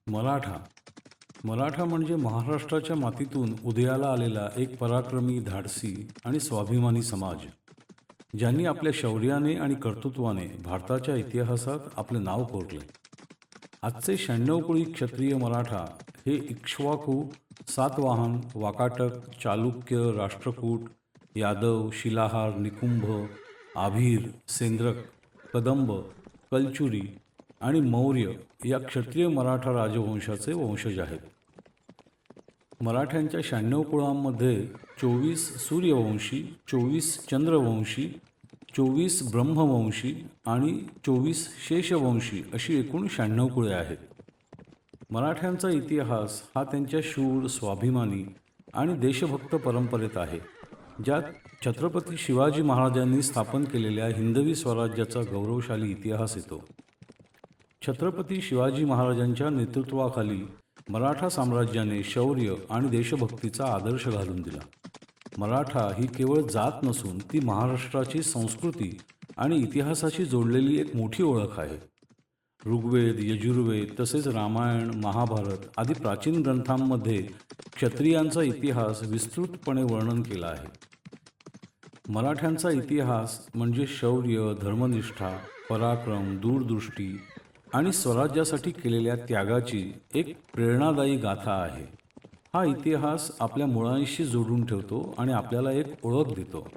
मराठा म्हणजे महाराष्ट्राच्या मातीतून उदयाला आलेला एक पराक्रमी, धाडसी आणि स्वाभिमानी समाज, ज्यांनी आपल्या शौर्याने आणि कर्तृत्वाने भारताच्या इतिहासात आपले नाव कोरले. आजचे 96 कुळी क्षत्रिय मराठा हे इक्ष्वाकू, सातवाहन, वाकाटक, चालुक्य, राष्ट्रकूट, यादव, शिलाहार, निकुंभ, आभीर, सेंद्रक, कदंब, कलचुरी आणि मौर्य या क्षत्रिय मराठा राजवंशाचे वंशज आहेत. मराठ्यांच्या 96 कुळांमध्ये 24 सूर्यवंशी, 24 चंद्रवंशी, 24 ब्रह्मवंशी आणि 24 शेषवंशी अशी एकूण 96 कुळे आहेत. मराठ्यांचा इतिहास हा त्यांच्या शूर, स्वाभिमानी आणि देशभक्त परंपरेत आहे, ज्यात छत्रपती शिवाजी महाराजांनी स्थापन केलेल्या हिंदवी स्वराज्याचा गौरवशाली इतिहास येतो. छत्रपती शिवाजी महाराजांच्या नेतृत्वाखाली मराठा साम्राज्याने शौर्य आणि देशभक्तीचा आदर्श घालून दिला. मराठा ही केवळ जात नसून ती महाराष्ट्राची संस्कृती आणि इतिहासाशी जोडलेली एक मोठी ओळख आहे. ऋग्वेद, यजुर्वेद तसेच रामायण, महाभारत आदी प्राचीन ग्रंथांमध्ये क्षत्रियांचा इतिहास विस्तृतपणे वर्णन केला आहे. मराठ्यांचा इतिहास म्हणजे शौर्य, धर्मनिष्ठा, पराक्रम, दूरदृष्टी आणि स्वराज्यासाठी केलेल्या त्यागाची एक प्रेरणादायी गाथा आहे. हा इतिहास आपल्या मुळांशी जोडून ठेवतो आणि आपल्याला एक ओळख देतो.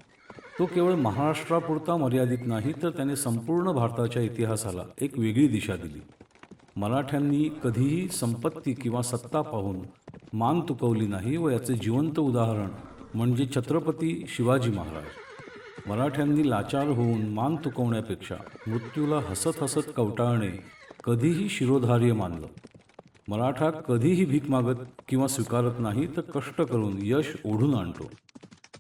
तो केवळ महाराष्ट्रापुरता मर्यादित नाही, तर त्याने संपूर्ण भारताच्या इतिहासाला एक वेगळी दिशा दिली. मराठ्यांनी कधीही संपत्ती किंवा सत्ता पाहून मान तुकवली नाही व याचे जिवंत उदाहरण म्हणजे छत्रपती शिवाजी महाराज. मराठ्यांनी लाचार होऊन मान तुकवण्यापेक्षा मृत्यूला हसत हसत कवटाळणे कधीही शिरोधार्य मानलं. मराठा कधीही भीक मागत किंवा स्वीकारत नाही, तर कष्ट करून यश ओढून आणतो.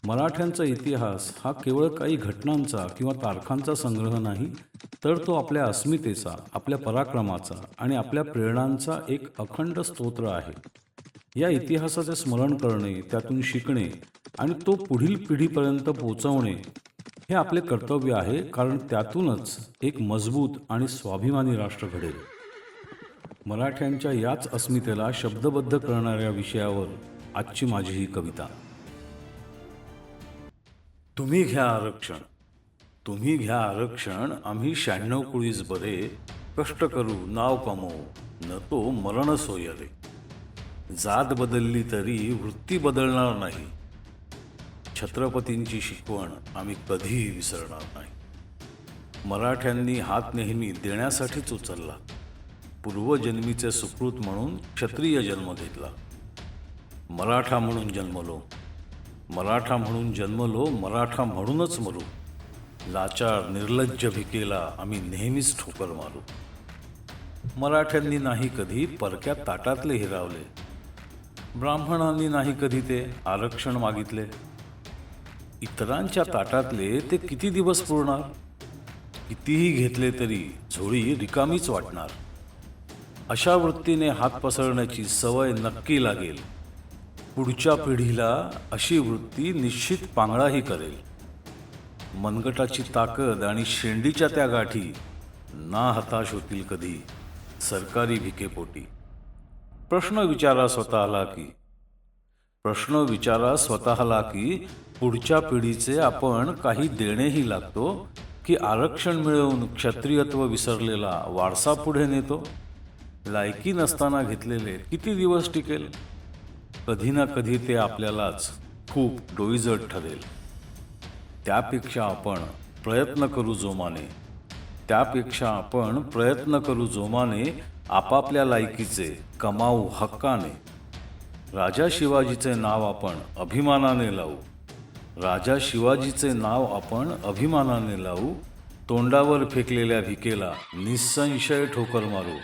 मराठ्यांचा इतिहास हा केवळ काही घटनांचा किंवा तारखांचा संग्रह नाही, तर तो आपल्या अस्मितेचा, आपल्या पराक्रमाचा आणि आपल्या प्रेरणांचा एक अखंड स्तोत्र आहे. या इतिहासाचे स्मरण करणे, त्यातून शिकणे आणि तो पुढील पिढीपर्यंत पोचवणे हे आपले कर्तव्य आहे, कारण त्यातूनच एक मजबूत आणि स्वाभिमानी राष्ट्र घडेल. मराठ्यांच्या याच अस्मितेला शब्दबद्ध करणाऱ्या विषयावर आजची माझी ही कविता. तुम्ही घ्या आरक्षण, तुम्ही घ्या आरक्षण, आम्ही 96 कुळीस बरे, कष्ट करू नाव कमवू, न तो मरण सोय रे. जात बदलली तरी वृत्ती बदलणार नाही, छत्रपतींची शिकवण आम्ही कधीही विसरणार नाही. मराठ्यांनी हात नेहमी देण्यासाठीच उचलला, पूर्वजन्मीचे सुकृत म्हणून क्षत्रिय जन्म घेतला. मराठा म्हणून जन्मलो, मराठा म्हणून जन्मलो, मराठा म्हणूनच मरू. लाचार निर्लज्ज भिकेला आम्ही नेहमीच ठोकर मारू. मराठ्यांनी नाही कधी परक्या ताटातले हिरावले, ब्राह्मणांनी नाही कधी ते आरक्षण मागितले. इतरांच्या ताटातले ते किती दिवस पुरणार, कितीही घेतले तरी झोळी रिकामीच वाटणार. अशा वृत्तीने हात पसरण्याची सवय नक्की लागेल. पुढच्या पिढीला अशी वृत्ती निश्चित पांगळाही करेल. मनगटाची ताकद आणि शेंडीच्या त्या गाठी ना हताश होतील कधी सरकारी भिकेपोटी. प्रश्न विचारा स्वतःला की पुढच्या पिढीचे आपण काही देणेही लागतो, की आरक्षण मिळवून क्षत्रियत्व विसरलेला वारसा पुढे नेतो. लायकी नसताना घेतलेले किती दिवस टिकेल, कधी ना कधी ते आपल्यालाच खूप डोईजड ठरेल. त्यापेक्षा आपण प्रयत्न करू जोमाने, आपापल्या लायकीचे कमावू हक्काने. राजा शिवाजीचे नाव आपण अभिमानाने लावू, तोंडावर फेकलेल्या भिकेला निसंशय ठोकर मारू.